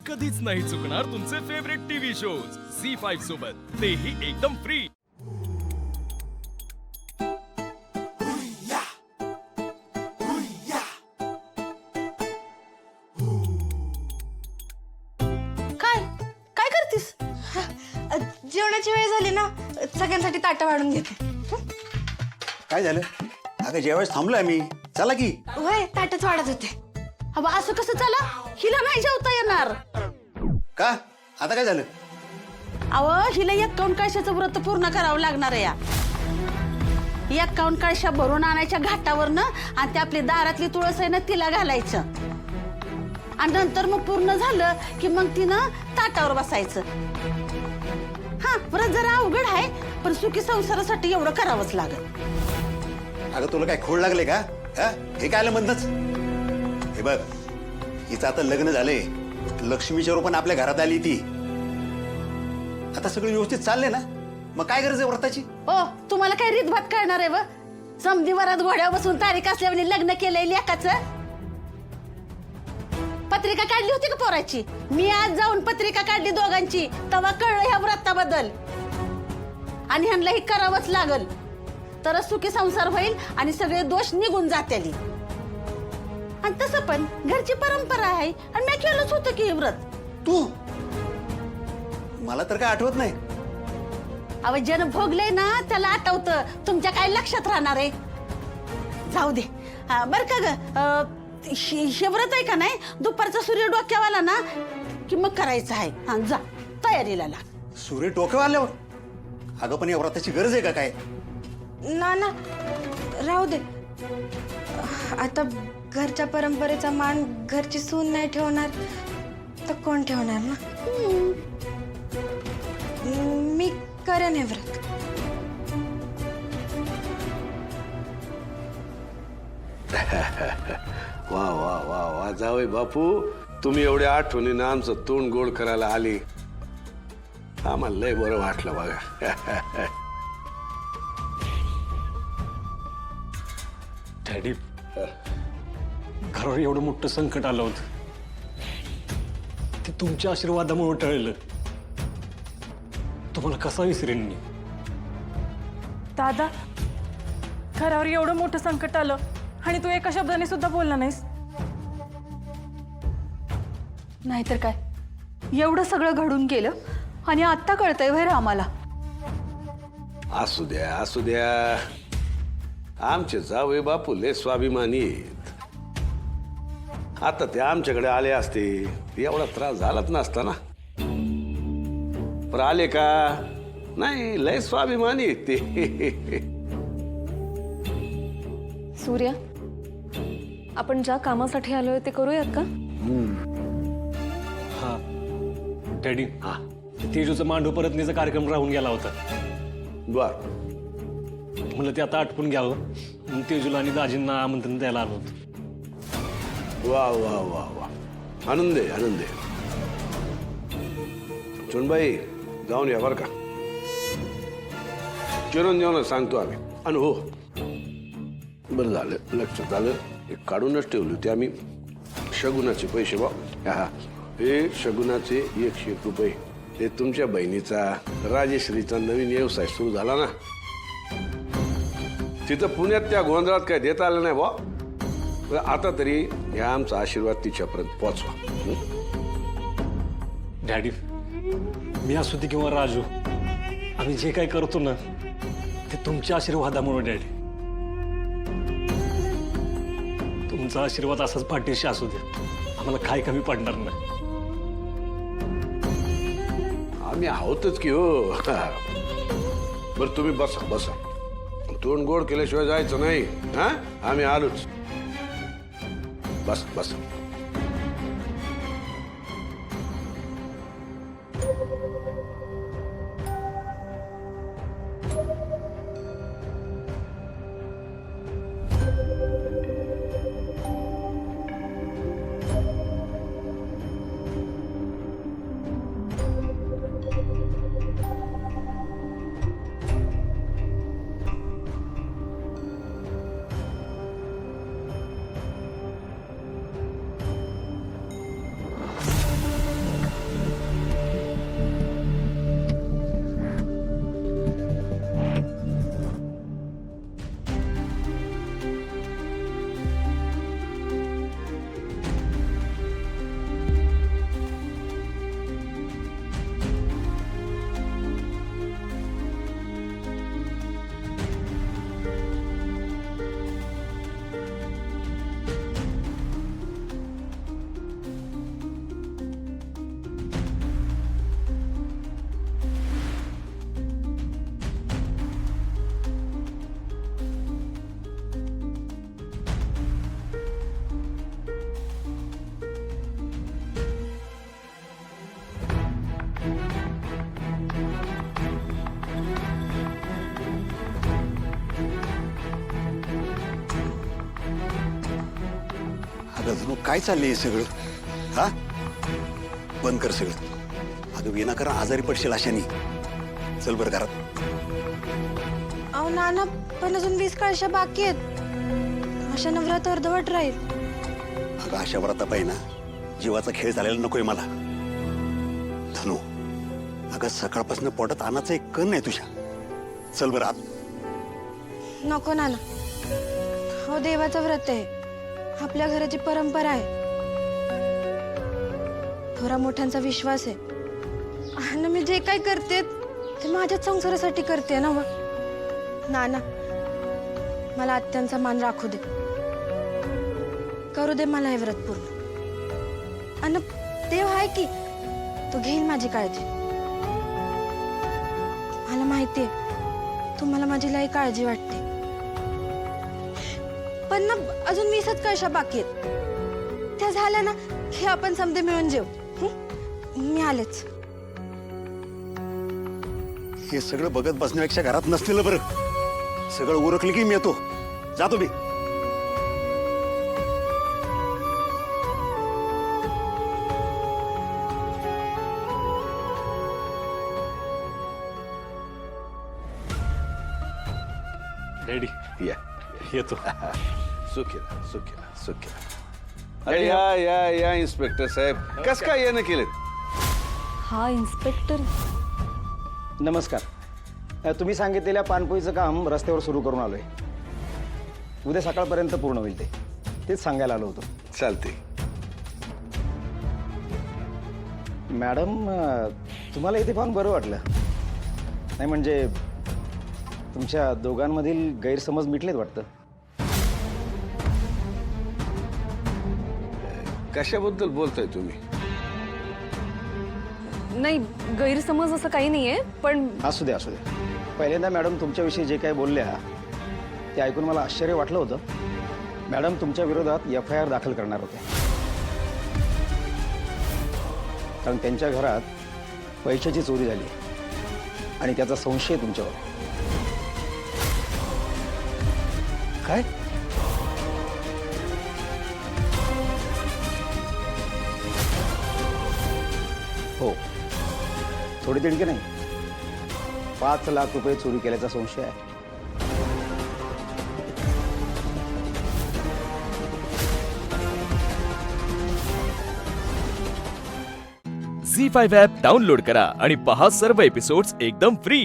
कधीच नाही चुकणार तुमचे फेवरेट टीव्ही शोज झी5 सोबत, तेही एकदम फ्री। काय काय करतीस? जेवणाची वेळ झाली ना, सगळ्यांसाठी ताटं वाढून घेते। काय झालं? अगं जेवायला थांबलोय मी, चला की। होय, ताटच वाढत होते। अबा असं कसं चला, हिला नाही जेवता येणार। का आता काय झालं? अव हिला 51 कळशाचं व्रत पूर्ण करावं लागणार आहे या। 51 कळशा भरून आणायच्या घाटावरनं आणि ते आपली दारातली तुळस आहे ना तिला घालायचं आणि नंतर मग पूर्ण झालं की मग तिनं ताटावर बसायचं। हा व्रत जरा अवघड आहे पण सुखी संसारासाठी एवढं करावंच लागत। अगं तुला काय खोड लागले का? हा? हे काय आलं म्हणतच? हे बघ, हिचं आता लग्न झालंय, लक्ष्मीच्या रूपाने आपल्या घरात आली ती। आता सगळं व्यवस्थित चाललंय ना, मग काय गरज आहे व्रताची? ओ तुम्हाला काय रीतभात कळणार आहे व? समधी वरात घोड्यावर बसून तारीख असल्याने लग्न केलंय लेकाचं। पत्रिका काढली होती का पोराची? मी आज जाऊन पत्रिका काढली दोघांची, तेव्हा कळलं ह्या व्रताबद्दल। आणि ह्यांना ही करावंच लागल, तर सुखी संसार होईल आणि सगळे दोष निघून जातील। आणि तसं पण घरची परंपरा आहे आणि मी केलंच होतं की हे व्रत। तू? मला तर काय आठवत नाही। अव जन भोगले ना त्याला आठवतं, तुमच्या काय लक्षात राहणार आहे? जाऊ दे बर का ग, हे व्रत आहे का नाही, दुपारचा सूर्य डोक्यावर आला ना की मग करायचं आहे। हा जा तयारीला लाग। सूर्य डोक्यावर आल्यावर? अगं पण या व्रताची गरज आहे का काय? ना ना, राहू दे। आता घरच्या परंपरेचा मान घरची सून नाही ठेवणार तर कोण ठेवणार ना? मी करेन हे व्रत। वा वा वा वा जावई बापू, तुम्ही एवढ्या आठवणीनं आमचं तोंड गोड करायला आली, आम्हाला लय बरं वाटलं बघा। डॅडी, घरावर एवढं मोठं संकट आलं होतं, ते तुमच्या आशीर्वादामुळे टळलं। तुम्हाला कसा विसरेन मी? दादा, घरावर एवढं मोठं संकट आलं आणि तू एका शब्दाने सुद्धा बोलला नाहीस। नाहीतर काय, एवढं सगळं घडून गेलं आणि आत्ता कळतंय व्हय आम्हाला। असू द्या असू द्या, आमचे जावई बापू लय स्वाभिमानी आहेत। आता ते आमच्याकडे आले असते एवढा त्रास झालाच नसता ना। पण आले का नाही, लय स्वाभिमानी आहेत ते। सूर्या, आपण ज्या कामासाठी आलोय ते करूयात का? हा डॅडी, हा तेजूचं मांडव परतण्याचा कार्यक्रम राहून गेला होता, बर, म्हणलं ते आता आटपून घ्यावं म्हणून तेजूला आणि दाजींना आमंत्रण द्यायला आलो होतो। वा वा वा वा, आनंद आहे आनंद आहे। चुनबाई जाऊन या बरं का, चिरंजीवना सांगतो आम्ही। आणि हो, बरं झालं लक्षात आलं, एक काढूनच ठेवली होती आम्ही शगुनाचे पैसे बा। हा, हे शगुनाचे 101 रुपये, ते तुमच्या बहिणीचा राजेश्रीचा नवीन व्यवसाय सुरू झाला ना, तिथं पुण्यात त्या गोंधळात काय देता आलं नाही बा। आता तरी या आमचा आशीर्वाद तिच्यापर्यंत पोहोचवा। डॅडी, मी असू दे किंवा राजू, आम्ही जे काय करतो ना ते तुमच्या आशीर्वादामुळे। डॅडी, तुमचा आशीर्वाद असाच पाठीशी असू दे, आम्हाला काय कमी पडणार नाही। आम्ही आहोतच की हो। बरं तुम्ही बसा बसा, तोंड गोड केल्याशिवाय जायचं नाही। हा, आम्ही आलोच, बस बस। काय चाललंय हे सगळं हा बंद कर सगळं. अगं विनाकारण आजारी पडशील अशानी. चल बरं घरात. अहो नाना पण अजून 20 कळशा बाकी आहेत. अशा नवरात अर्धवट राहील. अगं अशा व्रता पाहिजे ना जीवाचा खेळ झालेला नकोय मला. धनू अगं सकाळपासून पोटात अन्नाचा एक कण नाही तुझ्या. चल बरं आत. नको नाना. हो देवाचं व्रत आहे. आपल्या घराची परंपरा आहे. थोरा मोठ्यांचा विश्वास आहे. आणि मी जे काय करते ते माझ्याच संसारासाठी करते ना मग. नाना मला आत्यांचा मान राखू दे. करू दे मला हे व्रत पूर्ण. आणि देव आहे की तो घेईल माझी काळजी. मला माहितीये तुम्हाला माझी लई काळजी वाटते. पण ना अजून 20च कळशा बाकी आहेत. त्या झाल्या ना हे आपण समजे मिळून जेव. मी आलेच. हे सगळं बघत बसण्यापेक्षा घरात नसलेलं बरं. सगळं उरकलं की मी येतो. जातो मी. डॅडी या येतो. सुखीला सुखीला सुखीला. अरे या इन्स्पेक्टर साहेब कस काय येणं केलं. हा इन्स्पेक्टर. नमस्कार. तुम्ही सांगितलेल्या पानपोईचं काम रस्त्यावर सुरू करून आलोय. उद्या सकाळपर्यंत पूर्ण होईल ते. तेच सांगायला आलो होतो. चालते. मॅडम तुम्हाला इथे पाहून बरं वाटलं नाही. म्हणजे तुमच्या दोघांमधील गैरसमज मिटलेत वाटतं. कशाबद्दल बोलताय तुम्ही. नाही गैरसमज असं काही नाहीये पण असू द्या असू द्या. पहिल्यांदा मॅडम तुमच्याविषयी जे काही बोलल्या ते ऐकून मला आश्चर्य वाटलं होतं. मॅडम तुमच्या विरोधात FIR दाखल करणार होते. कारण त्यांच्या घरात पैशाची चोरी झाली आणि त्याचा संशय तुमच्यावर. काय हो थोडी तिडकी नाही. 5 लाख रुपये चोरी केल्याचा संशय आहे. झी 5 ॲप डाउनलोड करा आणि पहा सर्व एपिसोड्स एकदम फ्री.